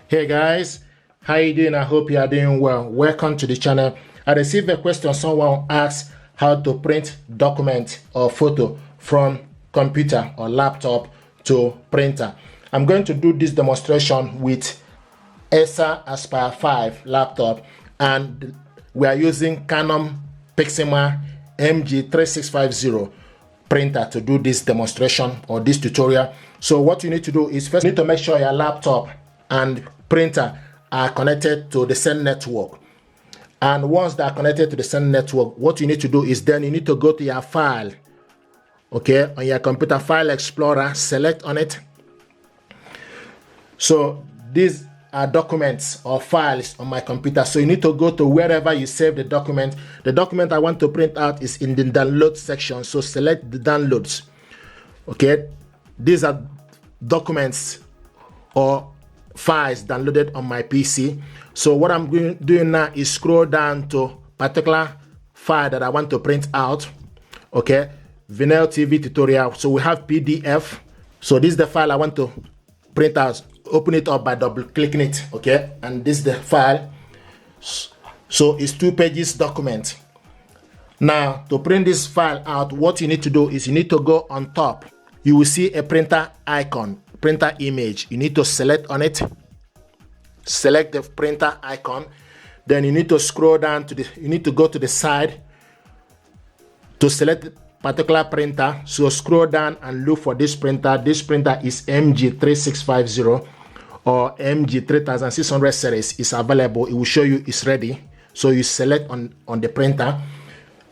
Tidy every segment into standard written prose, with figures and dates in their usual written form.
Hey guys, how you doing? I hope you are doing well. Welcome to the channel. I received a question. Someone asked how to print document or photo from computer or laptop to printer. I'm going to do this demonstration with Acer Aspire 5 laptop, and we are using Canon Pixma MG3650 printer to do this demonstration or this tutorial. So what you need to do is first you need to make sure your laptop and printer are connected to the same network. And once they are connected to the same network, what you need to do is then you need to go to your file, okay, on your computer file explorer, select on it. So these are documents or files on my computer. So you need to go to wherever you save the document. The document I want to print out is in the download section. So select the downloads. Okay, these are documents or files downloaded on my PC. So what I'm doing now is scroll down to particular file that I want to print out. Okay, Vinyl TV tutorial. So we have PDF. So this is the file I want to print out. Open it up by double clicking it. Okay, and this is the file. So it's 2 pages document. Now to print this file out, what you need to do is you need to go on top. You will see a printer icon, printer image. You need to select on it. Select the printer icon. Then you need to scroll down to you need to go to the side to select the particular printer. So scroll down and look for this printer. This printer is MG3650 or MG3600 series. Is available. It will show you it's ready. So you select on the printer.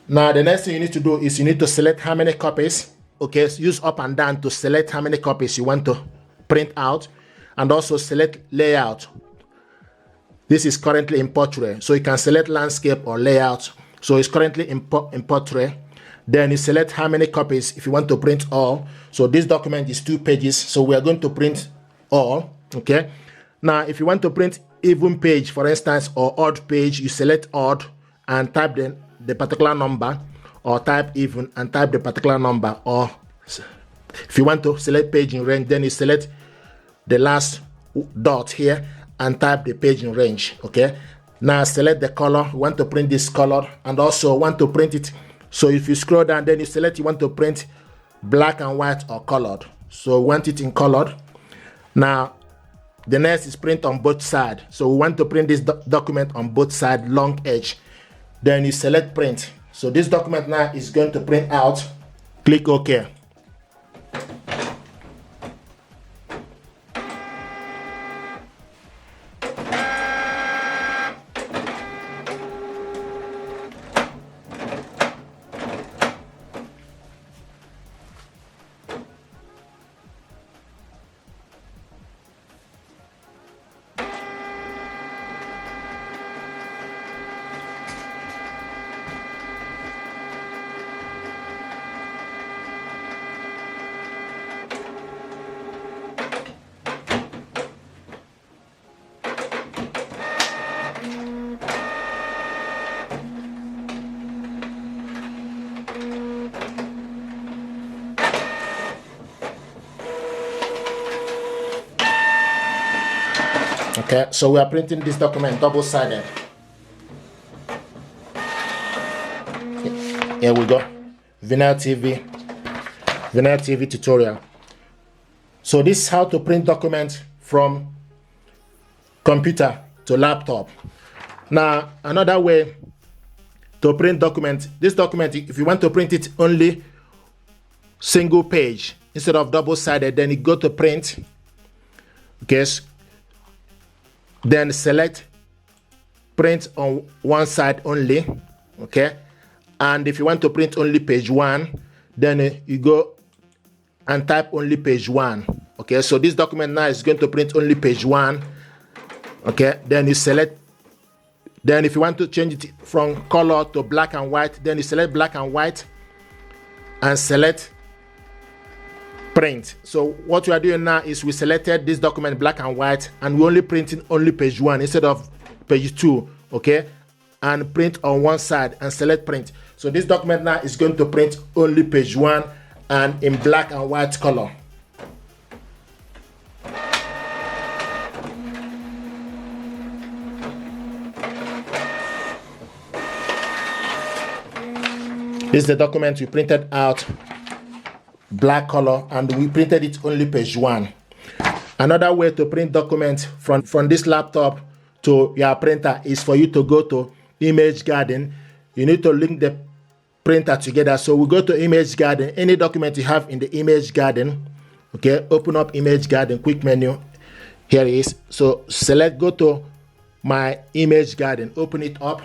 Now the next thing you need to do is you need to select how many copies. Okay, so use up and down to select how many copies you want to print out, and also select layout. This is currently in portrait, so you can select landscape or layout. So it's currently in portrait. Then you select how many copies if you want to print all. So this document is 2 pages, so we are going to print all. Okay, now if you want to print even page, for instance, or odd page, you select odd and type the particular number, or type even and type the particular number. Or if you want to select page in range, then you select the last dot here and type the page in range. Okay, now select the color. You want to print this color and also want to print it. So if you scroll down, then you select you want to print black and white or colored. So we want it in colored. Now the next is print on both sides. So we want to print this document on both sides, long edge. Then you select print. So this document now is going to print out. Click OK. Okay, so we are printing this document double-sided. Here we go. Vinyl TV tutorial. So this is how to print documents from computer to laptop. Now another way to print document. This document, if you want to print it only single page instead of double-sided, then you go to print. Okay. Then select print on one side only. Okay, and if you want to print only page 1, then you go and type only page 1. Okay, so this document now is going to print only page 1. Okay, then you select. Then if you want to change it from color to black and white, then you select black and white and select print. So what we are doing now is we selected this document black and white, and we only printing only page 1 instead of page 2. Okay, and print on one side and select print. So this document now is going to print only page 1 and in black and white color. This is the document we printed out, black color, and we printed it only page 1. Another way to print documents from this laptop to your printer is for you to go to Image Garden. You need to link the printer together. So we go to Image Garden. Any document you have in the Image Garden, okay, open up Image Garden, quick menu. Here it is. So select, go to my Image Garden, open it up.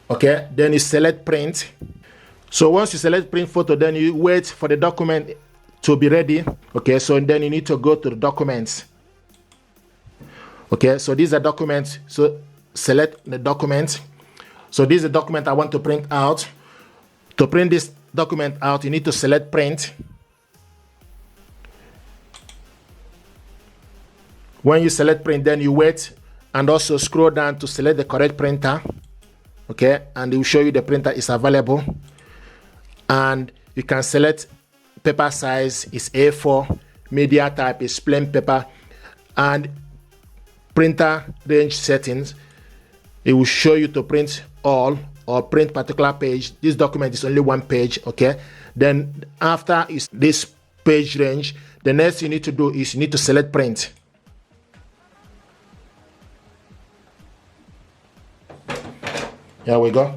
Okay, then you select print. So once you select print photo, then you wait for the document to be ready. Okay, so then you need to go to the documents. Okay, so these are documents. So select the document. So this is the document I want to print out. To print this document out, you need to select print. When you select print, then you wait and also scroll down to select the correct printer. Okay, and it will show you the printer is available. And you can select paper size is A4, media type is plain paper, and printer range settings. It will show you to print all or print particular page. This document is only 1 page. Okay, then after is this page range, the next you need to do is you need to select print. Here we go.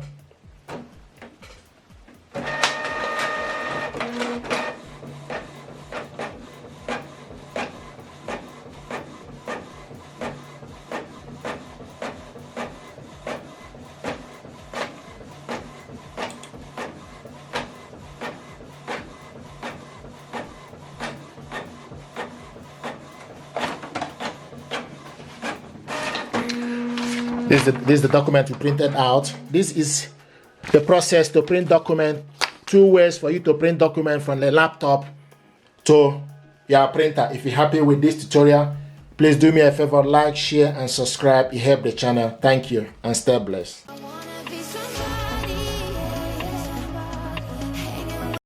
This is the document we printed out. This is the process to print document. 2 ways for you to print document from the laptop to your printer. If you're happy with this tutorial, please do me a favor, like, share, and subscribe. It helps the channel. Thank you, and stay blessed.